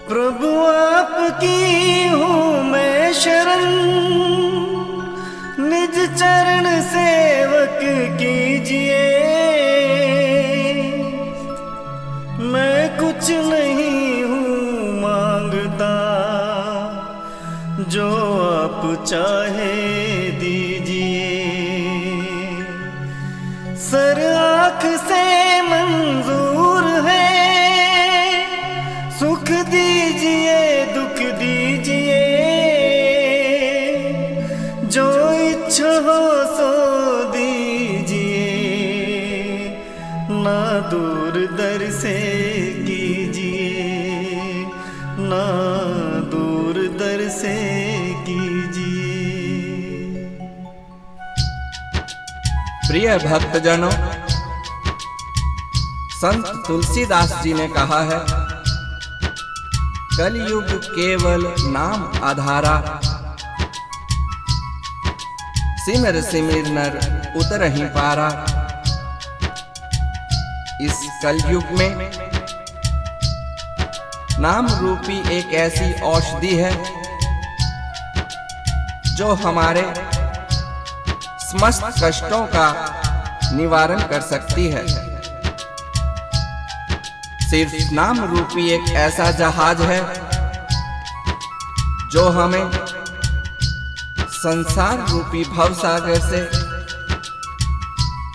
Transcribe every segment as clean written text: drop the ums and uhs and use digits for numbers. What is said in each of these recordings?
प्रभु आपकी हूँ मैं शरण, निज चरण सेवक कीजिए। मैं कुछ नहीं हूँ मांगता, जो आप चाहे दीजिए। सर आँख से मंजूर है, सुख दीजिए दुख दीजिए। जो इच्छा हो सो दीजिए, ना दूर दर से कीजिए, ना दूर दर से कीजिए। प्रिय भक्तजनों, संत तुलसीदास जी ने कहा है, कलयुग केवल नाम आधारा, सिमर सिमर नर उतरहि पारा। इस कलयुग में नाम रूपी एक ऐसी औषधि है जो हमारे समस्त कष्टों का निवारण कर सकती है। सिर्फ नाम रूपी एक ऐसा जहाज है जो हमें संसार रूपी भवसागर से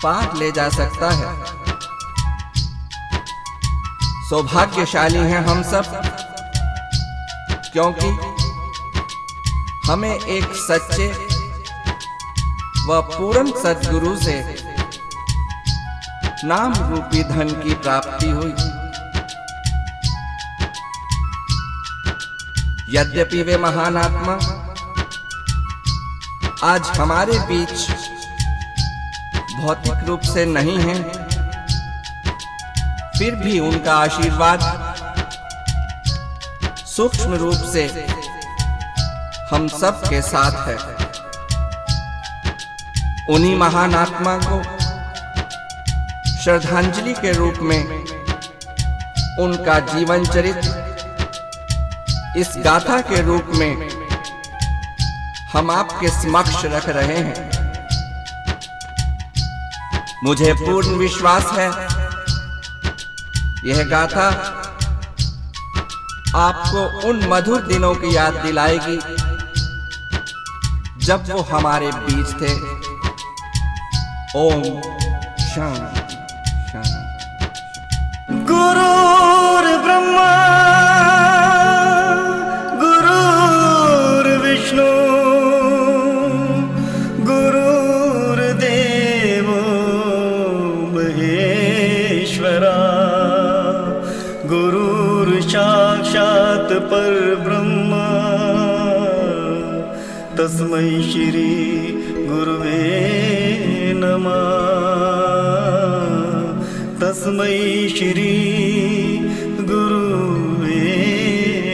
पार ले जा सकता है। सौभाग्यशाली हैं हम सब, क्योंकि हमें एक सच्चे व पूर्ण सद्गुरु से नाम रूपी धन की प्राप्ति हुई। यद्यपि वे महान आत्मा आज हमारे बीच भौतिक रूप से नहीं हैं, फिर भी उनका आशीर्वाद सूक्ष्म रूप से हम सब के साथ है। उन्हीं महान आत्मा को श्रद्धांजलि के रूप में उनका जीवन चरित्र इस गाथा के रूप में हम आपके समक्ष रख रहे हैं। मुझे पूर्ण विश्वास है, यह गाथा आपको उन मधुर दिनों की याद दिलाएगी जब वो हमारे बीच थे। ओम शांति शांति। गुरुर् ब्रह्मा गुरुर्विष्णु गुरुर्देवो महेश्वरा, गुरुर्साक्षात् परब्रह्म, तस्मै श्री गुरुवे नमः। तस्मै श्री गुरुवे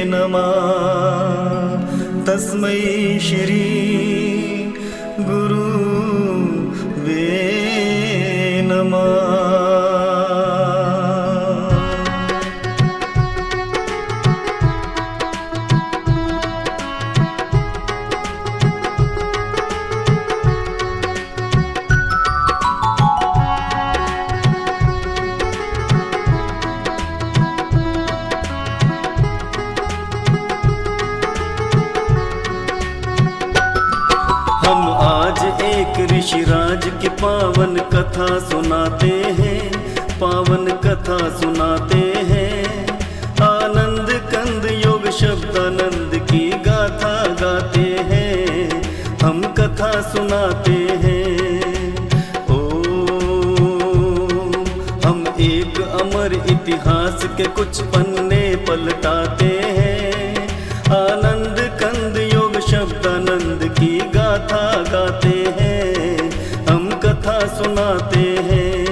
नमः। तस्मै श्री गुरुवे नमः। हम आज एक ऋषिराज की पावन कथा सुनाते हैं, पावन कथा सुनाते हैं। आनंद कंद योग शब्दानंद की गाथा गाते हैं, हम कथा सुनाते हैं। ओ हम एक अमर इतिहास के कुछ पन्ने पलटाते हैं। आनंद कंद योग शब्दानंद की गाथा गाते हैं, हम कथा सुनाते हैं।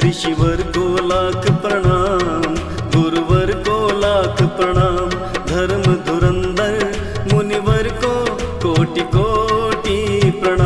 ऋषिवर को लाख प्रणाम, गुरुवर को लाख प्रणाम, धर्म धुरंधर मुनिवर को कोटि कोटि प्रणाम।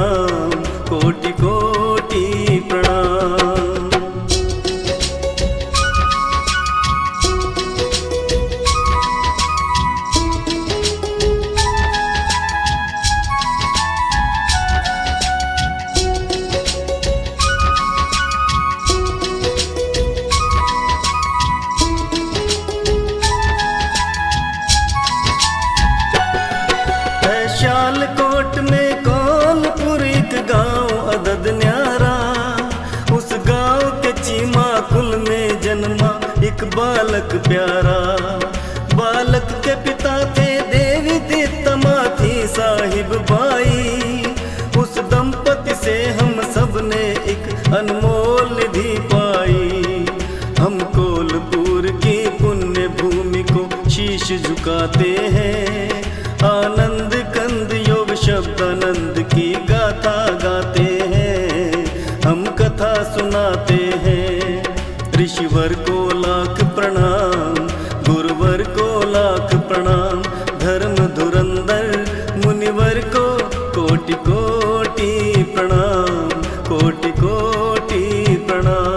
बालक प्यारा। बालक के पिता थे देवी दीप्तमा थी साहिब बाई। उस दंपति से हम सब ने एक अनमोल निधि पाई। हम कोलपुर की पुण्य भूमि को शीश झुकाते हैं। आनंद कंद योग शब्दानंद की गाथा गाते हैं। हम कथा सुनाते हैं। ऋषिवर को लाख प्रणाम, गुरुवर को लाख प्रणाम। धर्म धुरंधर मुनिवर को कोटि कोटि प्रणाम, कोटि कोटि प्रणाम।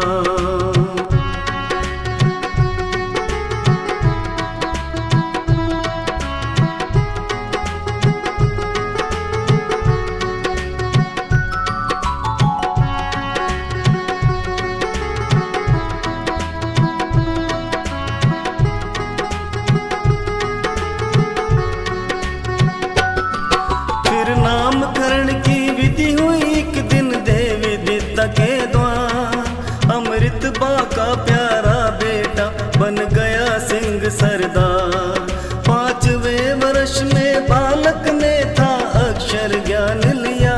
फिर नामकरण की विधि हुई एक दिन देवी दीता के द्वार। अमृत बा का प्यारा बेटा बन गया सिंह सरदार। 5वें वर्ष में बालक ने था अक्षर ज्ञान लिया।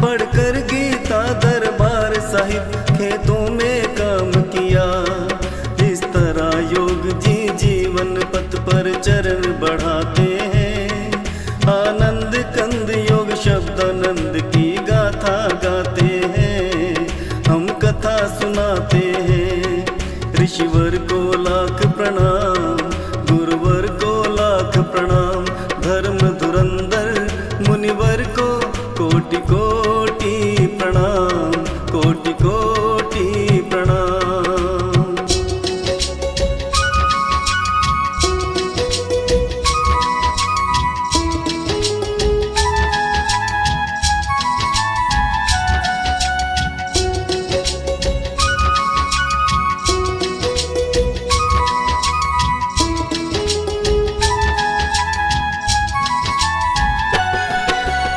पढ़कर गीता दरबार साहिब खेतों में काम किया। इस तरह योग जी जीवन पथ पर चरण बढ़ाते हैं। आनंद कंद योग शब्दानंद की गाथा गाते हैं। हम कथा सुनाते हैं। ऋषिवर को लाख प्रणाम, गुरुवर को लाख प्रणाम। धर्म धुरंधर मुनिवर को कोटि कोटि प्रणाम, कोटि कोटि प्रणाम।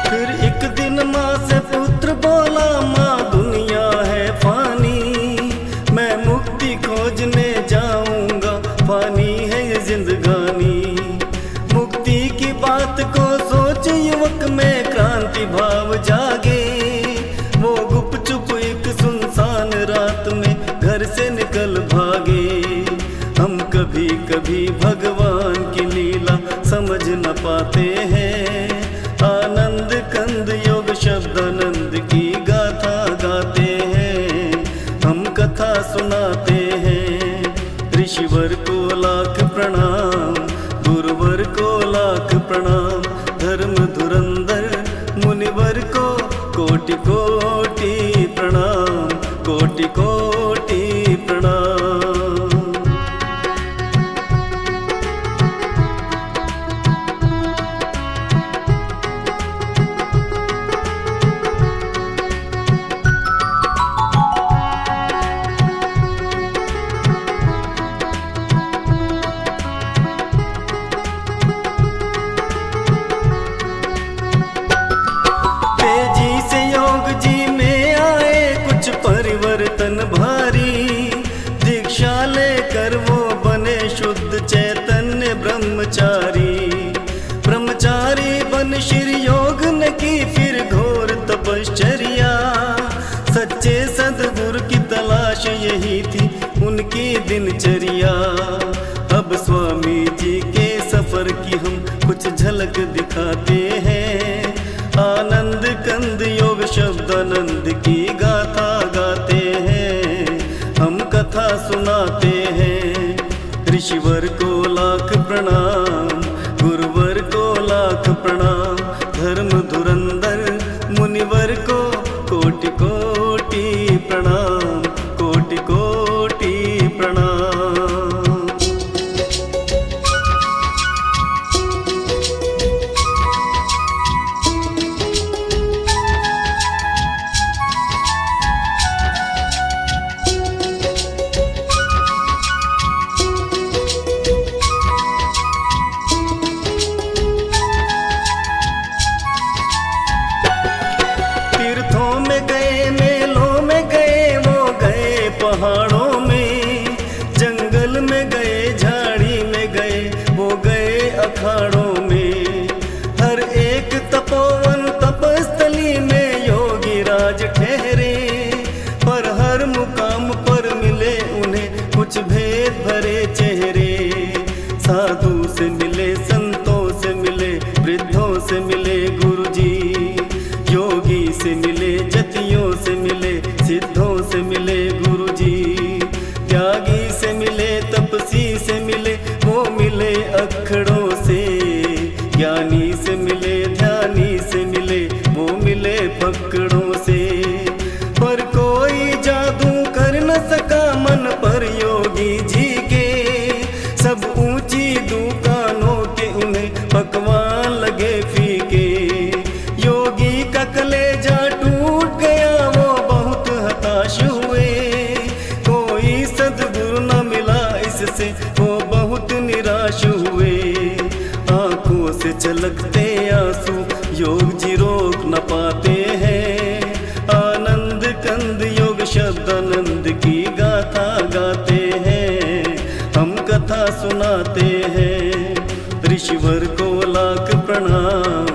फिर एक दिन माँ से पुत्र बोला, माँ दुनिया है फानी। मैं मुक्ति खोजने जाऊंगा, फानी है ये जिंदगानी। मुक्ति की बात को सोच युवक में क्रांति भाव जागे। वो गुपचुप एक सुनसान रात में घर से निकल भागे। हम कभी कभी भगवान की लीला समझ न पाते हैं। आनंद कंद योग शब्दानंद की गाथा गाते हैं। हम कथा सुनाते हैं। ऋषिवर को लाख प्रणाम, गुरुवर को लाख प्रणाम। धर्म धुरंधर मुनिवर को कोटि कोटि प्रणाम, कोटि कोटि प्रणाम। तेजी से योग जी में आए कुछ परिवर्तन भारी। दीक्षा लेकर वो बने शुद्ध चैतन्य ब्रह्मचारी। ब्रह्मचारी बन श्री योग ने की फिर घोर तपश्चर्या। सच्चे सद्गुरु की तलाश यही थी उनकी दिनचर्या। अब स्वामी जी के सफर की हम कुछ झलक दिखाते हैं। आनंद कंद योग शब्दानंद की गाथा गाते हैं। हम कथा सुनाते हैं। ऋषिवर को लाख प्रणाम, गुरुवर को लाख प्रणाम। धर्म धुरंधर मुनिवर को कोटि कोटि प्रणाम, कोटि कोटि प्रणाम। योगी से मिले, जतियों से मिले, सिद्धों से मिले गुरुजी। त्यागी से मिले, तपसी से मिले, वो मिले अखड़ों से। ज्ञानी से मिले, ध्यानी से मिले, वो मिले फकड़ों से। पर कोई जादू कर न सका मन पर योगी जी के। सब ऊंची दुकानों के उन्हें पकवान लगे फीके। योगी का कलेजा टूट गया, वो बहुत हताश हुए। कोई सद्गुरु न मिला इससे, वो बहुत निराश हुए। आंखों से छलकते आंसू योग जी रोक न पाते हैं। आनंद कंद योग शब्द आनंद की गाथा गाते हैं, हम कथा सुनाते हैं। ऋषिवर को लाख प्रणाम,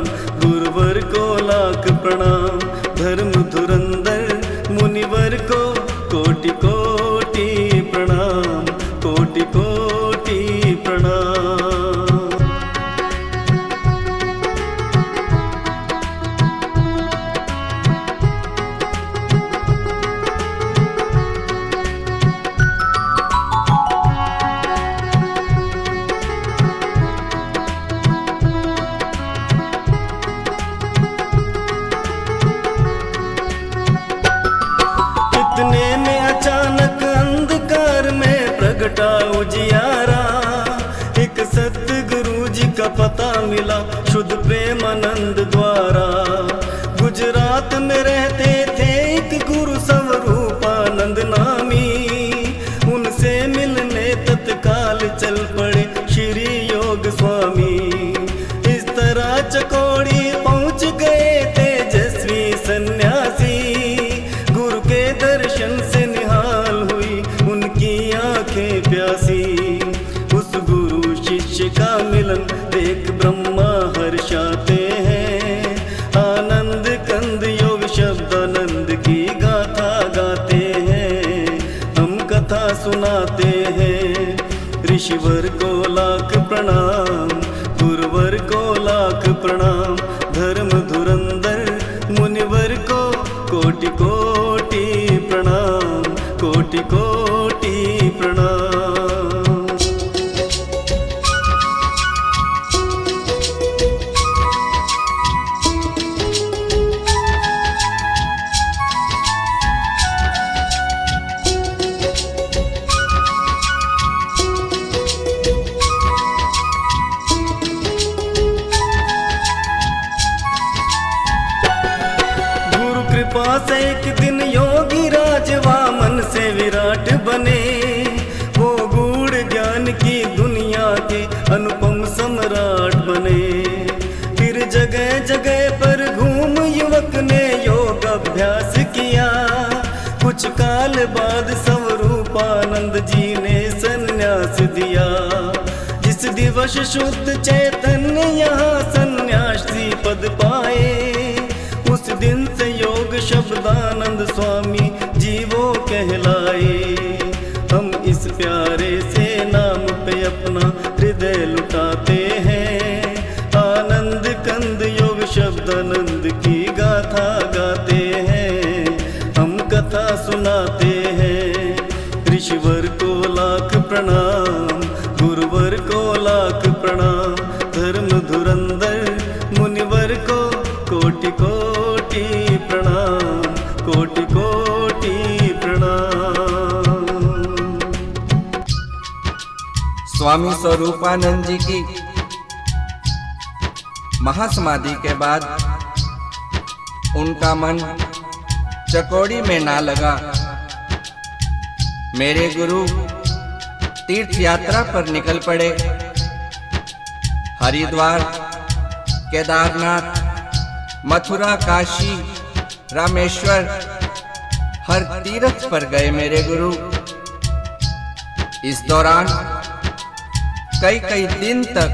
गुरुवर को लाख प्रणाम। धर्म धुरंधर मुनिवर को कोटि कोटि प्रणाम, कोटि कोटि प्रणाम। इतने में अचानक अंधकार में प्रगटा उजियारा। एक सतगुरु जी का पता मिला शुद्ध प्रेमानंद द्वारा। गुजरात में रहते थे एक गुरु स्वरूपानंद नामी। उनसे मिलने तत्काल चल पड़े श्री योग स्वामी। इस तरह चकोड़ी पहुंच गए तेजस्वी सन्यासी। गुरु के दर्शन से निहाल हुई उनकी आंखें प्यासी। उस गुरु शिष्य का मिलन देख ब्रह्मा हर्षाते हैं। आनंद कंद योग शब्द आनंद की गाथा गाते हैं, हम कथा सुनाते हैं। ऋषिवर को लाख प्रणाम, गुरुवर को लाख प्रणाम। धर्म धुरंधर मुनिवर को कोटि कोटि प्रणाम, कोटि कोटि प्रणाम। कृपा से एक दिन योगी राज वामन से विराट बने। वो गूढ़ ज्ञान की दुनिया के अनुपम सम्राट बने। फिर जगह जगह पर घूम युवक ने योग अभ्यास किया। कुछ काल बाद स्वरूपानंद जी ने संन्यास दिया। जिस दिवस शुद्ध चैतन्य यहाँ सन्यासी पद पाए, उस दिन से योग शब्दानंद स्वामी जी वो कहलाए। हम इस प्यारे से नाम पे अपना हृदय लुटाते हैं। आनंद कंद योग शब्दानंद की गाथा गाते हैं, हम कथा सुनाते हैं। ऋषिवर को लाख प्रणाम, गुरुवर को लाख प्रणाम। धर्म धुरंधर मुनिवर को कोटि कोटि प्रणाम, कोटि कोटि प्रणाम। स्वामी स्वरूपानंद जी की महासमाधि के बाद उनका मन चकोड़ी में ना लगा। मेरे गुरु तीर्थ यात्रा पर निकल पड़े। हरिद्वार, केदारनाथ, मथुरा, काशी, रामेश्वर, हर तीर्थ पर गए मेरे गुरु। इस दौरान कई कई दिन तक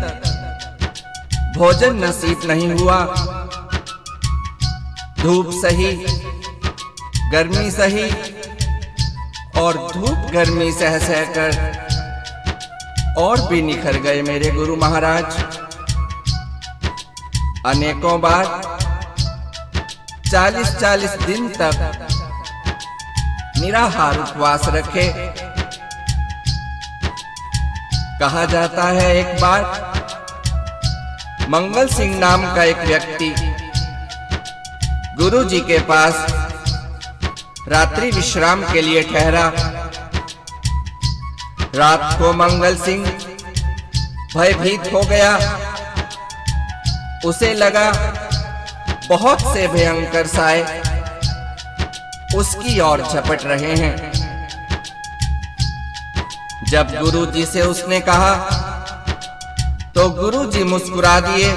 भोजन नसीब नहीं हुआ। धूप सही, गर्मी सही और धूप गर्मी सह सहकर और भी निखर गए मेरे गुरु महाराज। अनेकों बार 40-40 दिन तक निराहार उपवास रखे। कहा जाता है एक बार मंगल सिंह नाम का एक व्यक्ति गुरु जी के पास रात्रि विश्राम के लिए ठहरा। रात को मंगल सिंह भयभीत हो गया। उसे लगा बहुत से भयंकर साए उसकी ओर झपट रहे हैं। जब गुरु जी से उसने कहा तो गुरु जी मुस्कुरा दिए।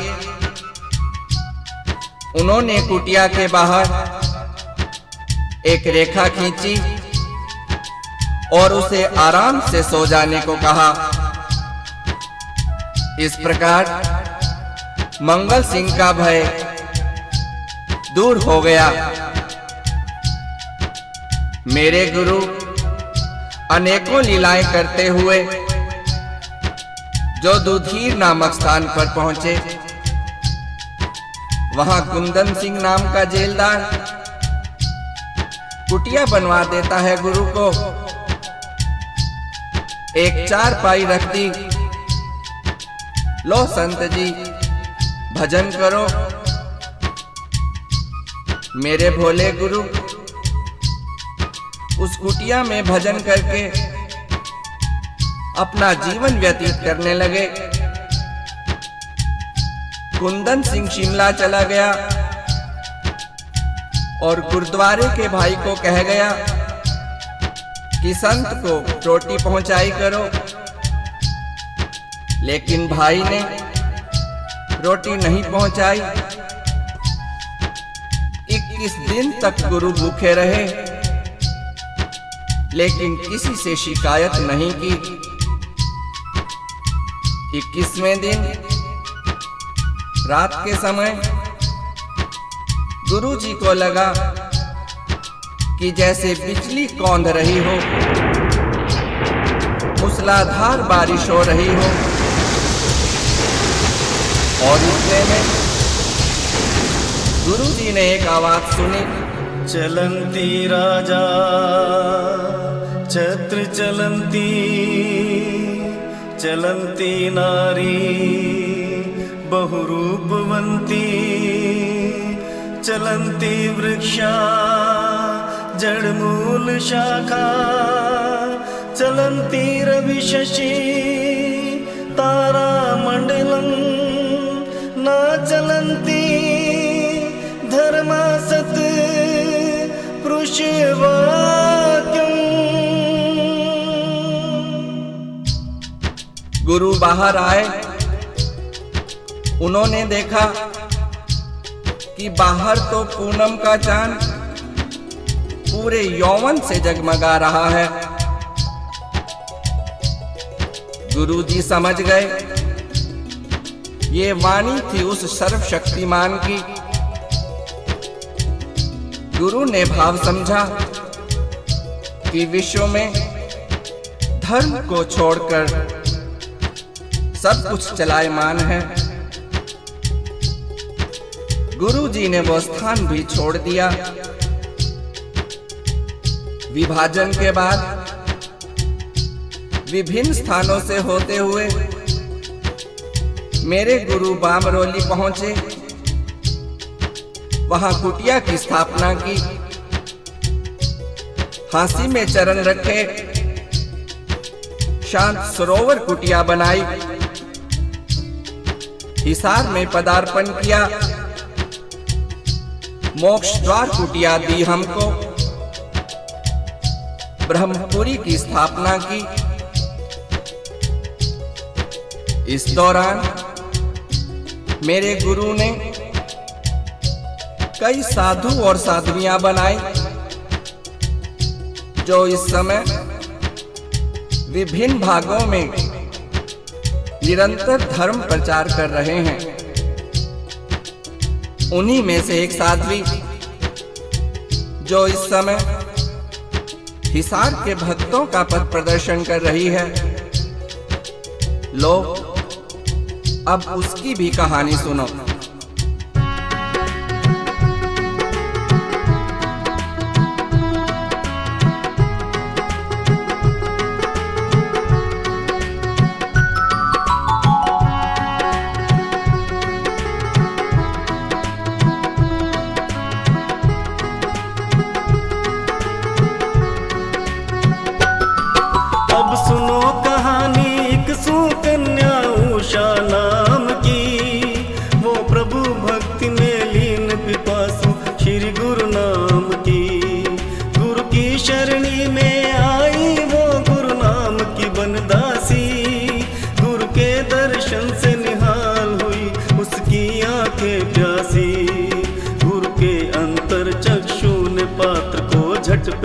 उन्होंने कुटिया के बाहर एक रेखा खींची और उसे आराम से सो जाने को कहा। इस प्रकार मंगल सिंह का भय दूर हो गया। मेरे गुरु अनेकों लीलाएं करते हुए जो दुधीर नामक स्थान पर पहुंचे, वहां कुंदन सिंह नाम का जेलदार कुटिया बनवा देता है गुरु को। एक चारपाई रख दी, लो संत जी भजन करो। मेरे भोले गुरु उस कुटिया में भजन करके अपना जीवन व्यतीत करने लगे। कुंदन सिंह शिमला चला गया और गुरुद्वारे के भाई को कह गया कि संत को रोटी पहुंचाई करो। लेकिन भाई ने रोटी नहीं पहुंचाई। 21 दिन तक गुरु भूखे रहे, लेकिन किसी से शिकायत नहीं की। 21वें दिन रात के समय गुरु जी को लगा कि जैसे बिजली कौंध रही हो, मूसलाधार बारिश हो रही हो। और इतने में गुरु जी ने एक आवाज सुनी, चलंती राजा छत्र चलंती, चलंती नारी बहुरूपवंती, चलंती वृक्षा जड़मूल शाखा, चलंती रवि शशि तारा मंडलम, ना चलंती धर्मा सत पुरुषवाक्यम। गुरु बाहर आए। उन्होंने देखा कि बाहर तो पूनम का चांद पूरे यौवन से जगमगा रहा है। गुरु जी समझ गए ये वाणी थी उस सर्वशक्तिमान की। गुरु ने भाव समझा कि विश्व में धर्म को छोड़कर सब कुछ चलायमान है। गुरु जी ने वो स्थान भी छोड़ दिया। विभाजन के बाद विभिन्न स्थानों से होते हुए मेरे गुरु बामरोली पहुंचे। वहां कुटिया की स्थापना की। हांसी में चरण रखे, शांत सरोवर कुटिया बनाई। हिसार में पदार्पण किया। मोक्ष द्वार कुटिया दी हमको। ब्रह्मपुरी की स्थापना की। इस दौरान मेरे गुरु ने कई साधु और साध्वियां बनाई जो इस समय विभिन्न भागों में निरंतर धर्म प्रचार कर रहे हैं। उन्हीं में से एक साध्वी जो इस समय हिसार के भक्तों का पथ प्रदर्शन कर रही है। लो अब उसकी भी कहानी सुनो।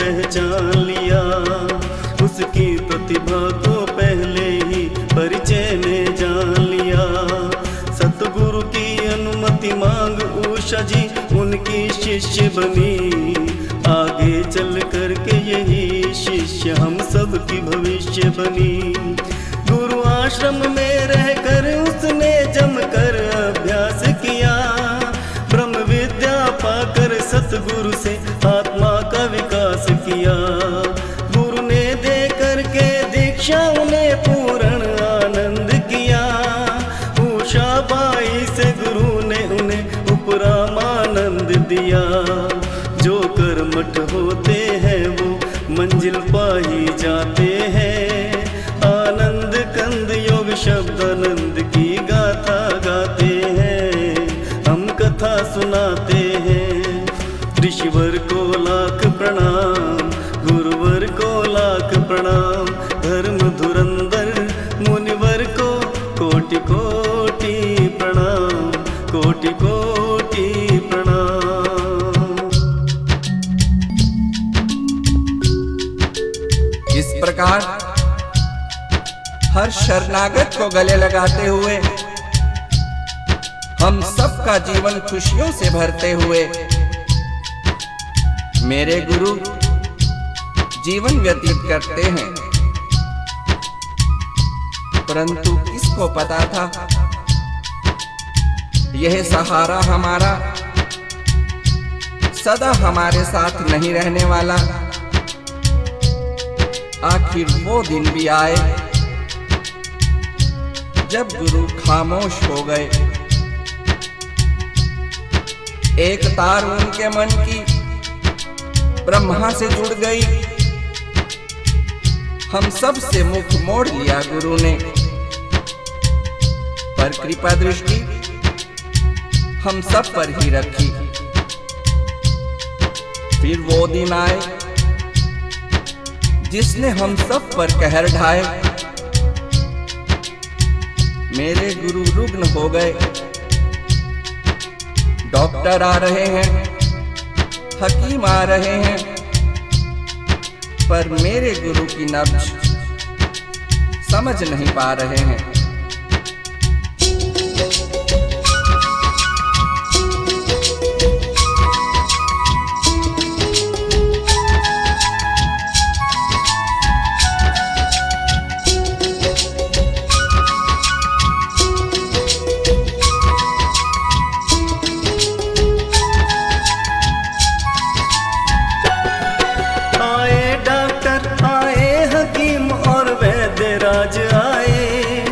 पहचान लिया, उसकी प्रतिभा को पहले ही परिचय में जान लिया। सतगुरु की अनुमति मांग उषा जी उनकी शिष्य बनी, आगे चल करके यही शिष्य हम सब की भविष्य बनी। गुरु आश्रम में रहकर उसने जमकर अभ्यास किया, ब्रह्म विद्या पाकर सतगुरु से आत्मा का विकास किया। गुरु ने दे करके दीक्षा उन्हें पूर्ण आनंद किया, उषा बाई से गुरु ने उन्हें उपरामानंद दिया। जो कर्मठ होते हैं वो मंजिल पा ही जाते हैं, आनंद कंद योग शब्द आनंद की गाथा गाते हैं, हम कथा सुनाते हैं। ऋषिवर को लाख प्रणाम, गुरुवर को लाख प्रणाम, धर्म धुरंधर मुनिवर को कोटि कोटि प्रणाम, कोटि कोटि प्रणाम। इस प्रकार हर शरणागत को गले लगाते हुए हम सबका जीवन खुशियों से भरते हुए मेरे गुरु जीवन व्यतीत करते हैं। परंतु किसको पता था यह सहारा हमारा सदा हमारे साथ नहीं रहने वाला। आखिर वो दिन भी आए जब गुरु खामोश हो गए। एक तार उनके मन की ब्रह्मा से जुड़ गई, हम सब से मुख मोड़ लिया गुरु ने। पर कृपा दृष्टि हम सब पर ही रखी। फिर वो दिन आए जिसने हम सब पर कहर ढाए। मेरे गुरु रुग्ण हो गए, डॉक्टर आ रहे हैं, हकीम आ रहे हैं, पर मेरे गुरु की नब्ज समझ नहीं पा रहे हैं। राज आए,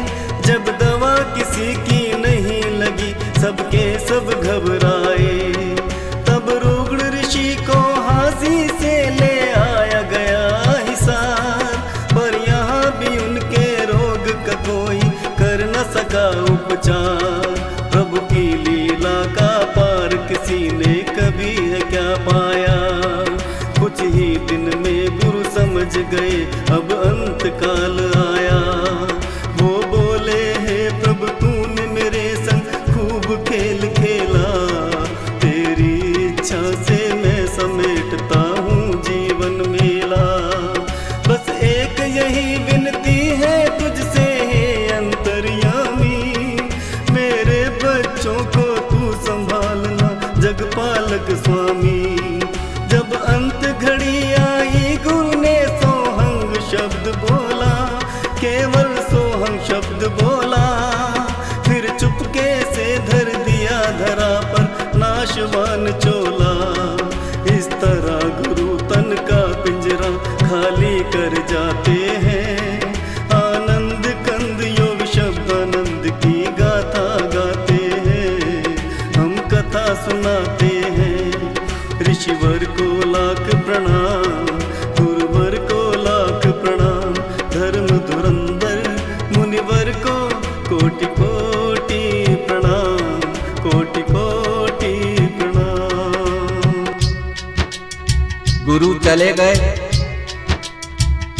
जब दवा किसी की नहीं लगी सबके सब घबराए। तब रुग्ण ऋषि को हासी से ले आया गया हिसार, पर यहाँ भी उनके रोग का कोई कर न सका उपचार। प्रभु की लीला का पार किसी ने कभी है क्या पाया। कुछ ही दिन में गुरु समझ गए अब अंत काल आया। वो बोले हे प्रभु तूने मेरे संग खूब खेल खेला, तेरी इच्छा से मैं समेटता हूँ जीवन मेला। बस एक यही विनती है तुझसे हे अंतर्यामी, मेरे बच्चों को तू संभालना जगपालक स्वामी। जब अंत घड़ी आई गुरु ने सोहंग शब्द बोला, केवल सोहंग शब्द बोला। फिर चुपके से धर दिया धरा पर नाशवान चोला। इस तरह गुरु तन का पिंजरा खाली कर जाते हैं। आनंद कंद योग शब्द आनंद की गाथा गाते हैं, हम कथा सुनाते हैं। ऋषिवर को लाख प्रणाम, गुरुवर को लाख प्रणाम, धर्म धुरंधर मुनिवर को कोटि कोटि प्रणाम, कोटि कोटि प्रणाम। गुरु चले गए,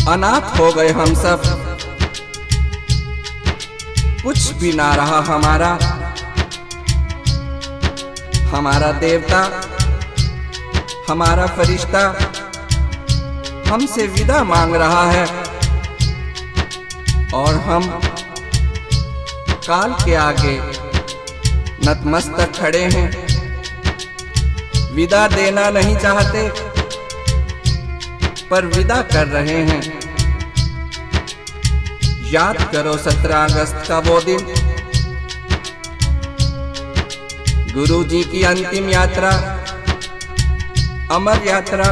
अनाथ हो गए हम सब, कुछ भी ना रहा हमारा। हमारा देवता, हमारा फरिश्ता, हमसे विदा मांग रहा है और हम काल के आगे नतमस्तक खड़े हैं। विदा देना नहीं चाहते पर विदा कर रहे हैं। याद करो 17 अगस्त का वो दिन, गुरु जी की अंतिम यात्रा, अमर यात्रा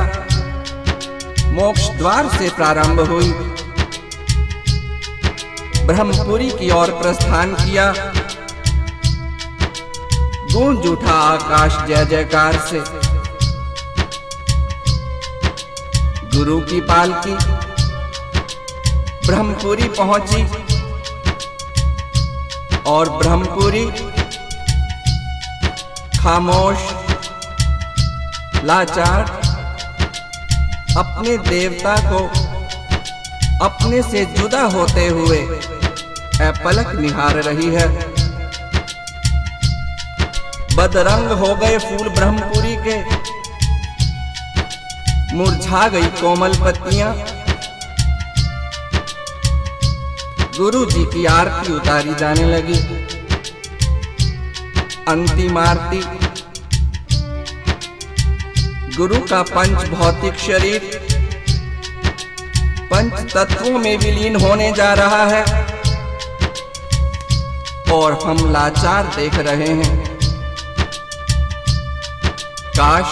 मोक्ष द्वार से प्रारंभ हुई, ब्रह्मपुरी की ओर प्रस्थान किया। गूंज उठा आकाश जय जयकार से। गुरु की पालकी ब्रह्मपुरी पहुंची और ब्रह्मपुरी खामोश, लाचार, अपने देवता को अपने से जुदा होते हुए अपलक निहार रही है। बदरंग हो गए फूल ब्रह्मपुरी के, मुरझा गई कोमल पत्तियां। गुरु जी की आरती उतारी जाने लगी। अंतिम आरती गुरु का पंच भौतिक शरीर पंच तत्वों में विलीन होने जा रहा है और हम लाचार देख रहे हैं। काश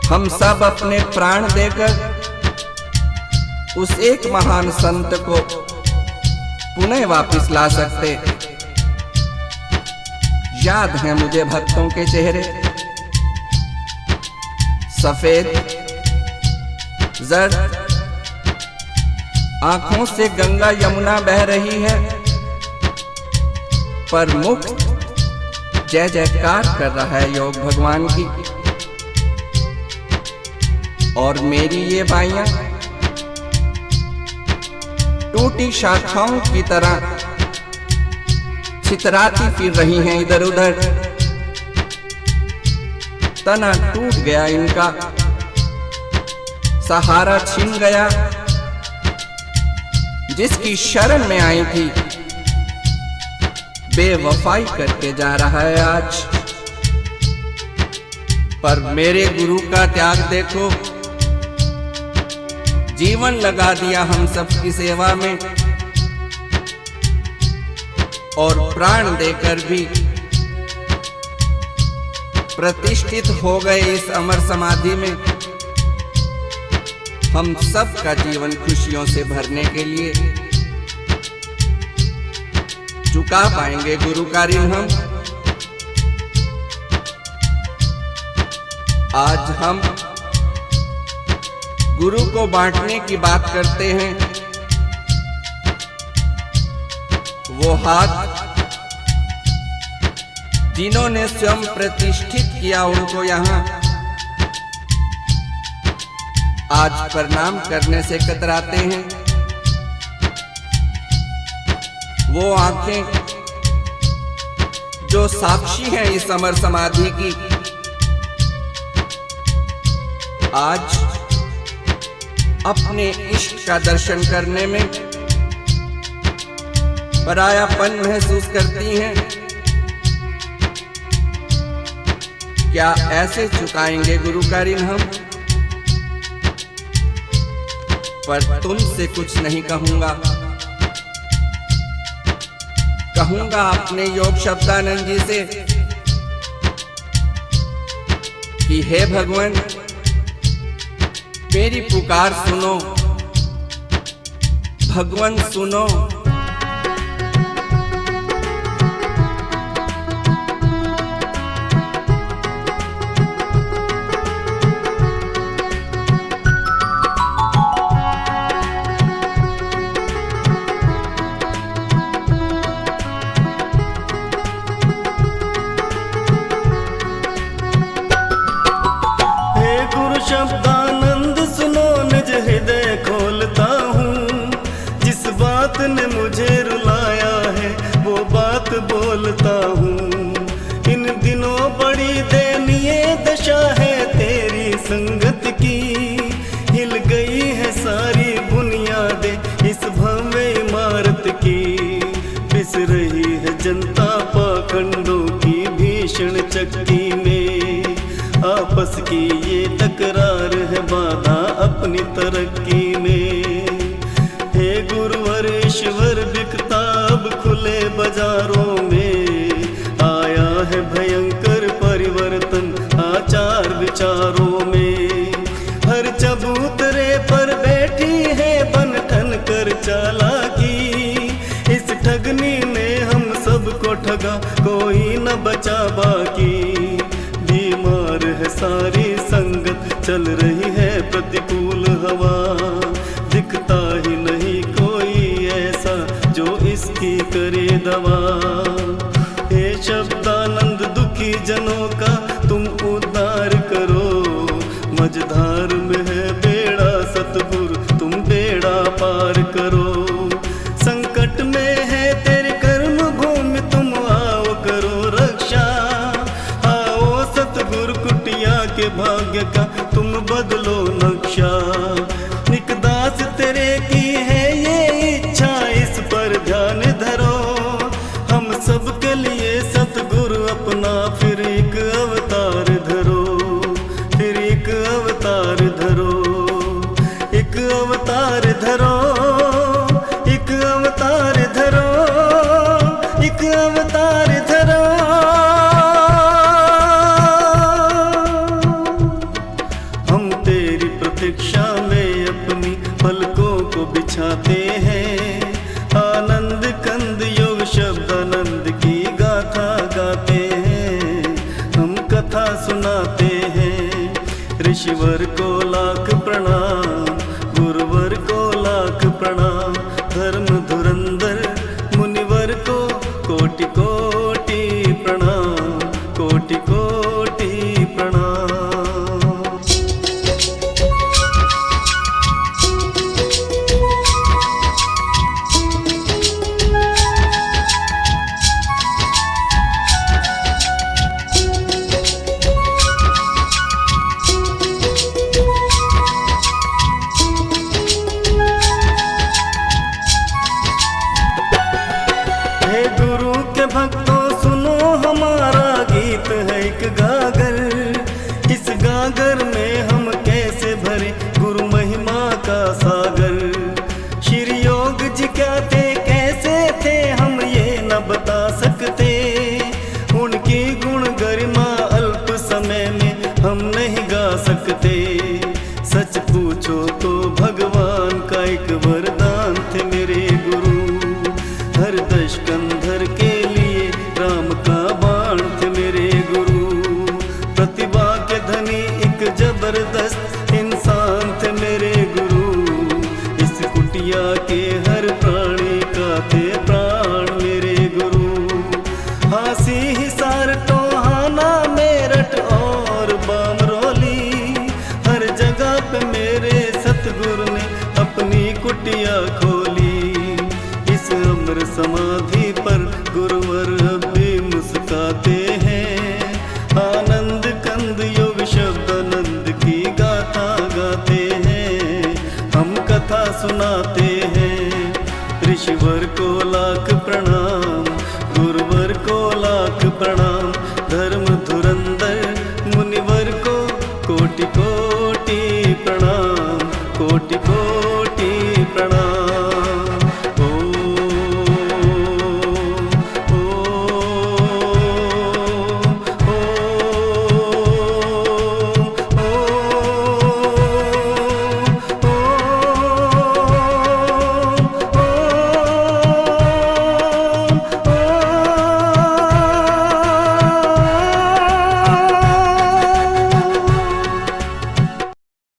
हम सब अपने प्राण देकर उस एक महान संत को पुनः वापस ला सकते। याद है मुझे भक्तों के चेहरे, सफेद जर्द आंखों से गंगा यमुना बह रही है, पर मुख जय जयकार कर रहा है योग भगवान की। और मेरी ये बाइयां टूटी शाखाओं की तरह छितराती फिर रही हैं इधर उधर। तना टूट गया इनका, सहारा छिन गया। जिसकी शरण में आई थी बेवफाई करके जा रहा है आज। पर मेरे गुरु का त्याग देखो, जीवन लगा दिया हम सब की सेवा में और प्राण देकर भी प्रतिष्ठित हो गए इस अमर समाधि में। हम सब का जीवन खुशियों से भरने के लिए चुका पाएंगे गुरु का ऋण हम। आज हम गुरु को बांटने की बात करते हैं। वो हाथ जिन्होंने स्वयं प्रतिष्ठित किया उनको यहाँ आज प्रणाम करने से कतराते हैं। वो आंखें जो साक्षी हैं इस अमर समाधि की, आज अपने इष्ट का दर्शन करने में परायापन महसूस करती हैं। क्या ऐसे चुकाएंगे गुरु का ऋण हम? पर तुमसे कुछ नहीं कहूंगा, कहूंगा अपने योग शब्दानंद जी से कि हे भगवान मेरी पुकार सुनो, भगवान सुनो। शब्दानंद सुनो, निज हृदय खोलता हूँ। जिस बात ने मुझे रुलाया है वो बात बोलता हूँ। इन दिनों बड़ी दयनीय दशा है तेरी संगत की, हिल गई पाखंडों की भीषण चक्की में। आपस की ये तकरार है बाधा अपनी तरक्की में। हे गुरुवर ईश्वर बिकता अब खुले बाजारों में। आया है भयंकर परिवर्तन आचार विचारों में। हर चबूतरे पर बैठी है बन ठन कर चालाकी। इस ठगनी ने हम सबको ठगा कोई न बचा बाकी। बीमार है सारी संगत चल रही है प्रतिकूल हवा। दिखता ही नहीं कोई ऐसा जो इसकी करे दवा। हे शब्दानंद दुखी जनों का तुम उद्धार करो। मझधार में है बेड़ा सतगुरु तुम बेड़ा पार करो। संकट में है तेरी कर्म भूमि तुम आओ करो रक्षा। आओ सतगुरु कुटिया के भाग्य का तुम बदलो नक्शा। निकदास तेरे की है ये इच्छा इस पर ध्यान धरो। हम सबके लिए सतगुरु अपना फिर एक अवतार धरो। फिर एक अवतार धरो। एक अवतार धरो। एक अवतार धरो। एक अवतार धरो। हम तेरी प्रतीक्षा में अपनी पलकों को बिछाते हैं। आनंद कंद योग शब्दानंद की गाथा गाते हैं। हम कथा सुनाते हैं। ऋषिवर को लाख प्रणाम गुरुवर को लाख प्रणाम। धर्म धुरंधर मुनिवर को कोटि कोटि प्रणाम। कोटि कोटि प्रणाम। हे गुरु के भक्तों सुनो हमारा गीत है एक गागर। इस गागर में हम कैसे भरे गुरु महिमा का सागर। श्री योग जी क्या थे कैसे थे हम ये न बता सकते। उनकी गुण गरिमा अल्प समय में हम नहीं गा सकते। सच पूछो तो भगवान का एक वरदान थे मेरे गुरु। हर दशकंधर के लिए राम का बाण थे मेरे गुरु। प्रतिभा के धनी एक जबरदस्त इंसान थे मेरे गुरु। इस कुटिया के हर प्राणी का थे प्राण मेरे गुरु। हासी हिसार टोहाना मेरठ और बामरोली हर जगह पे मेरे सतगुरु ने अपनी कुटिया खोली। इस अमर समाधि पर गुरुवर भी मुस्काते हैं। आनंद कंद योग शब्दानंद की गाथा गाते हैं। हम कथा सुनाते हैं। ऋषिवर